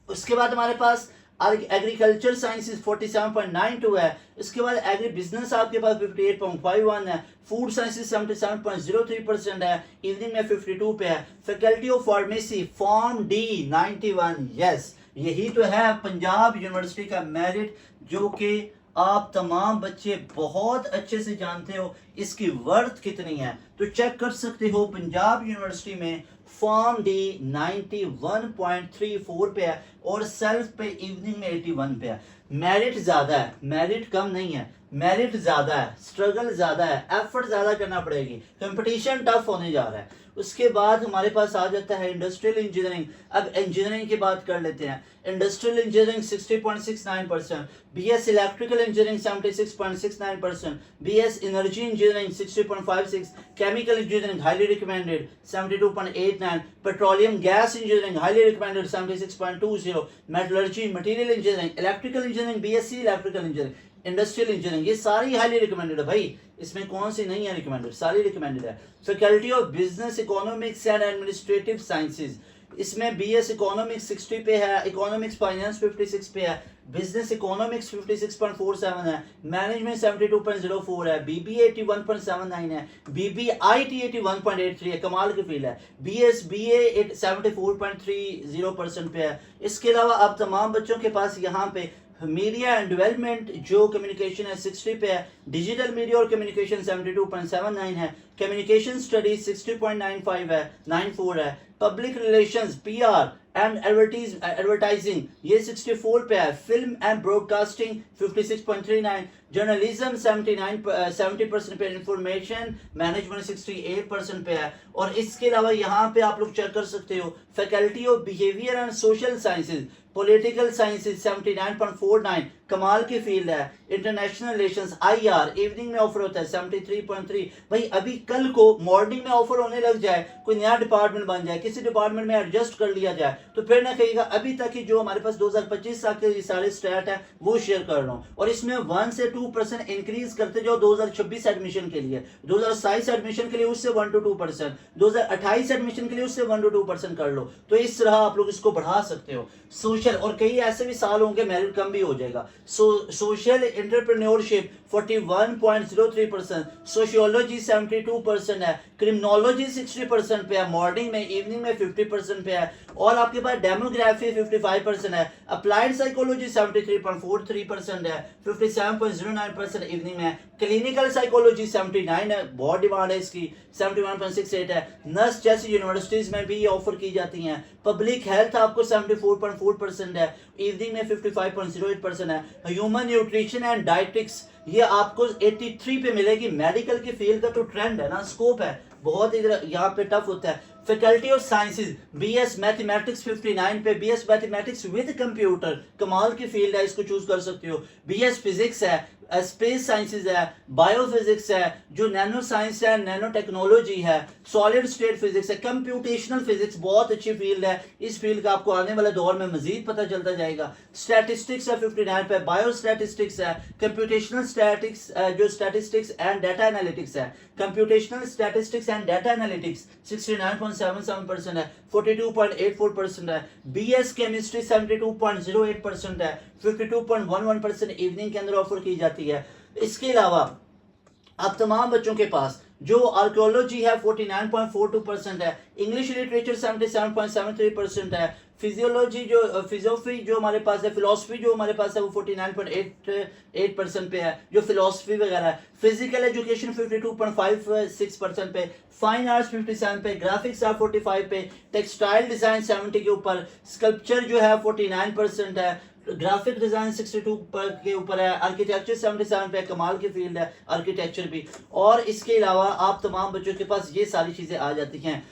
उसके बाद हमारे पास एग्रीकल्चर साइंसेज 47.92 है। इसके बाद एग्री बिजनेस आपके पास 58.51 है। फूड साइंसेज 77.03% है, इवनिंग में 52 पे है। Faculty of pharmacy form D 91, yes यही तो है पंजाब यूनिवर्सिटी का मेरिट, जो कि आप तमाम बच्चे बहुत अच्छे से जानते हो इसकी वर्थ कितनी है, तो चेक कर सकते हो पंजाब यूनिवर्सिटी में फॉर्म डी 91.34 पे है और सेल्फ पे इवनिंग में 81 पे है। मेरिट ज्यादा है, मेरिट कम नहीं है, मेरिट ज्यादा है, स्ट्रगल ज्यादा है, एफर्ट ज्यादा करना पड़ेगी, कंपटीशन टफ होने जा रहा है। उसके बाद हमारे पास आ जाता है इंडस्ट्रियल इंजीनियरिंग। अब इंजीनियरिंग की बात कर लेते हैं। Industrial engineering 60.69%, BS electrical engineering 76.69%, BS energy engineering 60.56, chemical engineering highly recommended 72.89, petroleum gas engineering highly recommended 76.20, metallurgy material engineering, electrical engineering, BSc electrical engineering, industrial engineering, ये सारी हाईली रिकमेंडेड है भाई, इसमें कौन सी नहीं है रिकमेंडेड, सारी रिकमेंडेड है। Faculty of business economics and administrative sciences, इसमें बीएस इकोनॉमिक्स 60 पे है, इकोनॉमिक्स फाइनेंस 56 पे है, बिजनेस इकोनॉमिक्स 56.47 है, मैनेजमेंट 72.04 है, बीबीए 81.79 है, बीबीआईटी 81.83 है, कमाल की फील्ड है। बीएस बीए 74.30% पे है। इसके अलावा अब तमाम बच्चों के पास यहाँ पे मीडिया एंड डेवलपमेंट जो कम्युनिकेशन है 60 पे है, डिजिटल मीडिया और कम्युनिकेशन 72.79 है, कम्युनिकेशन स्टडीज 60.95 है, 94 है, public relations PR and advertising ये 64 पे है, फिल्म एंड ब्रॉडकास्टिंग 56.39, जर्नलिज्म 70% पे, इंफॉर्मेशन मैनेजमेंट 68% पे है। और इसके अलावा यहाँ पे आप लोग चेक कर सकते हो faculty of behaviour and social sciences, political sciences 79.49, कमाल की फील्ड है। इंटरनेशनल रिलेशंस आईआर इवनिंग में ऑफर होता है 73.3। भाई अभी कल को मॉर्निंग में ऑफर होने लग जाए, कोई नया डिपार्टमेंट बन जाए, किसी डिपार्टमेंट में एडजस्ट कर लिया जाए, तो फिर ना कहेगा अभी तक की जो हमारे पास 2025 साल के सारे स्टैट है वो शेयर कर रहा हूँ, और इसमें 1 से 2% इंक्रीज करते जाओ 2026 एडमिशन के लिए, 2027 एडमिशन के लिए उससे 1 to 2%, 2028 एडमिशन के लिए उससे 1 to 2% कर लो, तो इस तरह आप लोग इसको बढ़ा सकते हो। सोशल, और कई ऐसे भी साल होंगे मेरिट कम भी हो जाएगा। सोशल एंटरप्रेन्योरशिप 41.03%, सोशियोलॉजी 72% है, क्रिमिनोलॉजी 60% पे है, मॉर्निंग में, इवनिंग में 50% पे है, और आपके पास डेमोग्राफी 55% है, अप्लाइड साइकोलॉजी 73.43% है, 57.09% इवनिंग में, क्लिनिकल साइकोलॉजी 79 है, बहुत डिमांड है इसकी, 71.68 है, नर्स जैसी यूनिवर्सिटीज में भी ये ऑफर की जाती हैं, पब्लिक हेल्थ आपको 74.4% है, इवनिंग में 55.08% है, ह्यूमन न्यूट्रिशन एंड डाइटिक्स ये आपको 83 पे मिलेगी। मेडिकल की फील्ड का तो ट्रेंड है ना, स्कोप है बहुत, इधर यहाँ पे टफ होता है। Faculty of sciences BS mathematics 59 पे, बीएस मैथमेटिक्स विद कंप्यूटर, कमाल की फील्ड है, इसको चूज कर सकते हो। बीएस फिजिक्स है, स्पेस साइंसेज है, बायोफिजिक्स है, जो नैनो साइंस है, नैनो टेक्नोलॉजी है, सॉलिड स्टेट फिजिक्स है, कंप्यूटेशनल फिजिक्स बहुत अच्छी फील्ड है, इस फील्ड का आपको आने वाले दौर में मजीद पता चलता जाएगा। स्टैटिस्टिक्स है 59 पे, बायो स्टैटिस्टिक्स है, कंप्यूटेशनल स्टैटिक्स जो स्टैटिस्टिक्स एंड डाटा एनालिटिक्स है, computational statistics and data analytics 69.77% है, 42.84% है, बीएस केमिस्ट्री 72.08% है, 52.11% इवनिंग के अंदर ऑफर की जाती है। इसके अलावा अब तमाम बच्चों के पास जो आर्कियोलॉजी है 49.42% है, इंग्लिश लिटरेचर 77.73% है, फिजियोलॉजी जो फिजियोफी जो हमारे पास है, फिलोसफी जो हमारे पास है वो 49.88% पे है, जो फिलोसफी वगैरह है, फिजिकल एजुकेशन 52.56% पे, फाइन आर्ट्स 57 पे, ग्राफिक्स आर्ट 45 पे, टेक्सटाइल डिजाइन 70 के ऊपर, स्कल्पचर जो है 49% है, ग्राफिक डिजाइन 62 पर के ऊपर है, आर्किटेक्चर 77 पे, कमाल की फील्ड है आर्किटेक्चर भी। और इसके अलावा आप तमाम बच्चों के पास ये सारी चीजें आ जाती हैं।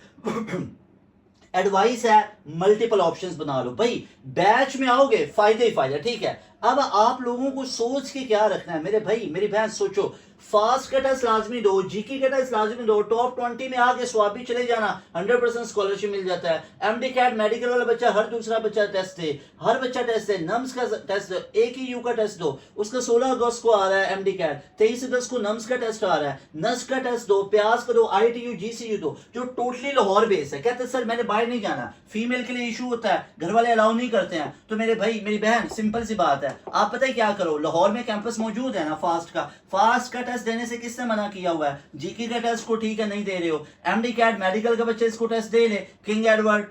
एडवाइस है मल्टीपल ऑप्शंस बना लो भाई, बैच में आओगे फायदे ही फायदा, ठीक है। अब आप लोगों को सोच के क्या रखना है मेरे भाई मेरी बहन, सोचो फास्ट का टेस्ट लाजमी दो, जीके का टेस्ट लाजमी दो, टॉप 20 में आके स्वाबी चले जाना, 100% स्कॉलरशिप मिल जाता है। एमडी कैट मेडिकल वाला बच्चा, हर दूसरा बच्चा टेस्ट दे, हर बच्चा टेस्ट दे, नम्स का टेस्ट दो, एक ही यू का टेस्ट दो, उसका 16 अगस्त को आ रहा है एमडी कैट, 23 अगस्त को नम्स का टेस्ट आ रहा है, नस का टेस्ट दो, प्याज का दो, आईटीयू जीसीयू दो, जो टोटली लाहौर बेस है। कहते सर मैंने बाहर नहीं जाना, फीमेल के लिए इशू होता है, घर वाले अलाउ नहीं करते हैं, तो मेरे भाई मेरी बहन सिंपल सी बात है, आप पता है क्या करो, लाहौर में कैंपस मौजूद है ना फास्ट का टेस्ट देने से किसने मना किया हुआ है? जीके का टेस्ट को ठीक है नहीं दे रहे हो, एमडी कैट मेडिकल का बच्चे इसको टेस्ट दे ले, किंग एडवर्ड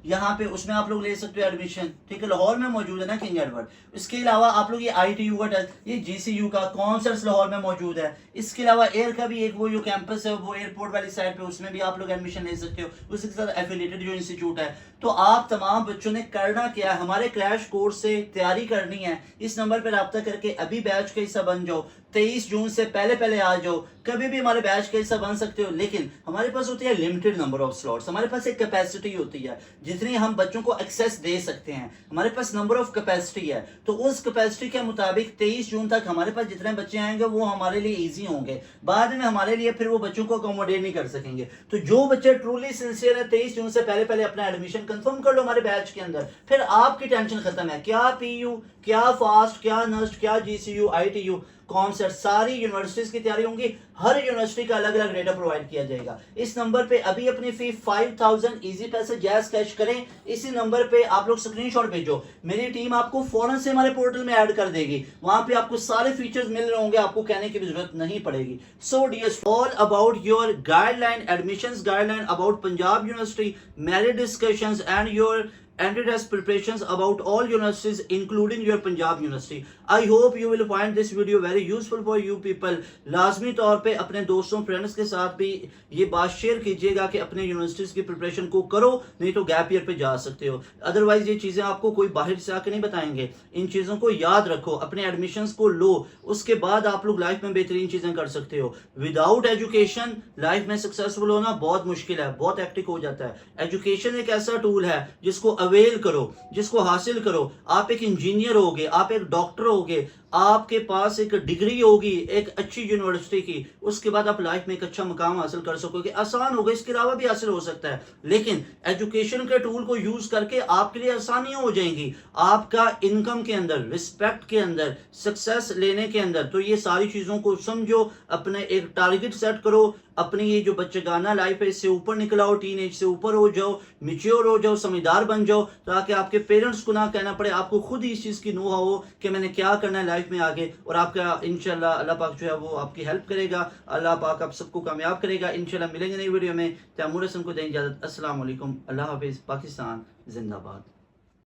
यहाँ पे उसमें आप लोग ले सकते हो एडमिशन, ठीक है, लाहौर में मौजूद है ना किंग एडवर्ड। इसके अलावा आप लोग ये आईटीयू का टेस्ट, ये जीसीयू का कॉन्सर्ट्स लाहौर में मौजूद है। इसके अलावा एयर का भी एक वो जो कैंपस है वो एयरपोर्ट वाली साइड पे, उसमें भी आप लोग एडमिशन ले सकते हो, उसके साथ एफिलिएटेड जो इंस्टीट्यूट है। तो आप तमाम बच्चों ने करना क्या है, हमारे क्रैश कोर्स से तैयारी करनी है, इस नंबर पर रब्ता करके अभी बैच का हिस्सा बन जाओ, 23 जून से पहले आ जाओ, कभी भी हमारे बैच का हिस्सा बन सकते हो। लेकिन हमारे पास होती है लिमिटेड नंबर ऑफ स्लॉट्स, हमारे पास एक कैपेसिटी होती है जितनी हम बच्चों को एक्सेस दे सकते हैं, हमारे पास नंबर ऑफ कैपेसिटी है। तो उस कैपेसिटी के मुताबिक 23 जून तक हमारे पास जितने बच्चे आएंगे वो हमारे लिए इजी होंगे, बाद में हमारे लिए फिर वो बच्चों को अकोमोडेट नहीं कर सकेंगे। तो जो बच्चे ट्रूली सिंसियर है 23 जून से पहले अपना एडमिशन कंफर्म कर लो हमारे बैच के अंदर, फिर आपकी टेंशन खत्म है। क्या पीयू, क्या फास्ट, क्या नस्ट, क्या जीसीयू, आईटीयू, कॉन्सर्ट, सारी यूनिवर्सिटीज की तैयारी होंगी, हर यूनिवर्सिटी का अलग अलग डेटा प्रोवाइड किया जाएगा। इस नंबर पे अभी अपनी फी 5000 इजी पैसे जैस कैश करें, इसी नंबर पे आप लोग स्क्रीनशॉट भेजो, मेरी टीम आपको फौरन से हमारे पोर्टल में ऐड कर देगी, वहां पे आपको सारे फीचर्स मिल रहे होंगे, आपको कहने की भी जरूरत नहीं पड़ेगी। So dear, all about your guideline, admissions guideline about Punjab university, merit discussions and your entry-test preparations about all universities including your Punjab University. I hope you will find this video very useful for you people. लाजमी तौर पे अपने दोस्तों friends के साथ भी ये बात शेयर कीजिएगा कि अपने यूनिवर्सिटीज की प्रिपरेशन को करो, नहीं तो गैप ईयर पे जा सकते हो। अदरवाइज ये चीजें आपको कोई बाहर से आके नहीं बताएंगे, इन चीजों को याद रखो, अपने एडमिशंस को लो, उसके बाद आप लोग लाइफ में बेहतरीन चीजें कर सकते हो। विदाउट एजुकेशन लाइफ में सक्सेसफुल होना बहुत मुश्किल है, बहुत हेक्टिक हो जाता है। एजुकेशन एक ऐसा टूल है जिसको अवेल करो, जिसको हासिल करो। आप एक इंजीनियर होगे, आप एक डॉक्टर होगे, आपके पास एक डिग्री होगी एक अच्छी यूनिवर्सिटी की, उसके बाद आप लाइफ में एक अच्छा मुकाम हासिल कर सकोगे। आसान होगा, इसके अलावा भी हासिल हो सकता है, लेकिन एजुकेशन के टूल को यूज करके आपके लिए आसानियां हो जाएंगी, आपका इनकम के अंदर, रिस्पेक्ट के अंदर, सक्सेस लेने के अंदर। तो ये सारी चीजों को समझो, अपने एक टारगेट सेट करो, अपनी ये जो बच्चेगाना लाइफ है इससे ऊपर निकल आओ, टीन एज से ऊपर हो जाओ, मिच्योर हो जाओ, समझदार बन जाओ, ताकि आपके पेरेंट्स को ना कहना पड़े, आपको खुद ही इस चीज की नोहा हो कि मैंने क्या करना है लाइफ में आगे। और आपका इंशाल्लाह अल्लाह पाक जो है वो आपकी हेल्प करेगा, अल्लाह पाक आप सबको कामयाब करेगा। इंशाल्लाह मिलेंगे नई वीडियो में, तैमूर हसन को दें इजाजत। अस्सलाम वालेकुम, अल्लाह हाफिज, पाकिस्तान जिंदाबाद।